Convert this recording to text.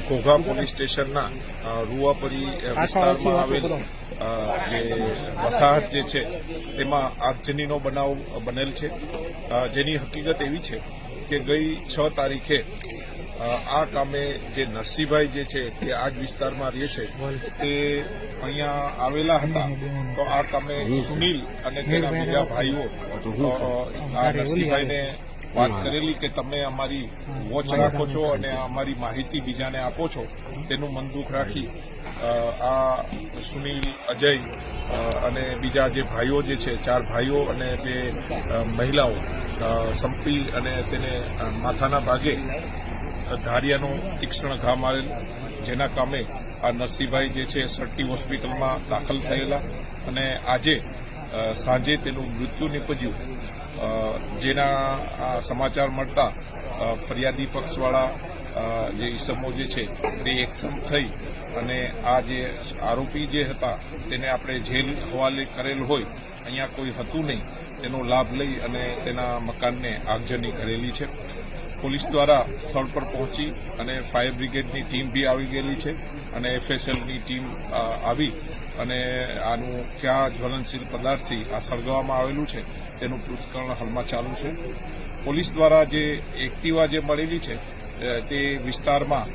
Ghogha police સ્ટેશનના રૂવાપરી વિસ્તારમાં આવેલ જે વસાહત જે છે તેમાં આગજનીનો બનાવ બનેલ છે, જેની હકીકત એવી છે કે ગઈ 6 તારીખે આ કામે જે નરસિંહભાઈ જે છે તે આ જ વિસ્તારમાં રહે છે તે અહીંયા આવેલા હતા. તો આ કામે સુનિલ અને તેના બીજા ભાઈઓ આ નરસિંહભાઈને વાત કરેલી કે તમે અમારી વોચ રાખો છો અને અમારી માહિતી બીજાને આપો છો, તેનું મન દુઃખ રાખી આ સુનિલ, અજય અને બીજા જે ભાઈઓ જે છે 4 ભાઈઓ અને 2 મહિલાઓ સંપી અને તેને માથાના ભાગે ધારિયાનો તીક્ષ્ણ ઘા મારેલ, જેના કામે આ નરસિંહભાઈ જે છે સરટી હોસ્પિટલમાં દાખલ થયેલા અને આજે સાંજે તેનું મૃત્યુ નીપજ્યું. જેના સમાચાર મળતા ફરિયાદી પક્ષવાળા જે ઈસમો જે છે તે એકસમ થઈ અને આ જે આરોપી જે હતા તેને આપણે જેલ હવાલે કરેલ હોય, અહીંયા કોઈ હતું નહીં, તેનો લાભ લઈ અને તેના મકાનને આગજની કરેલી છે. પોલીસ દ્વારા સ્થળ પર પહોંચી અને ફાયર બ્રિગેડની ટીમ બી આવી ગયેલી છે અને એફએસએલની ટીમ આવી અને આનું કયા જ્વલનશીલ પદાર્થથી આ સળગાવવામાં આવેલું છે તેનું પૃથ્થકરણ હાલમાં ચાલુ છે. પોલીસ દ્વારા જે એક્ટિવા જે મળેલી છે તે વિસ્તારમાં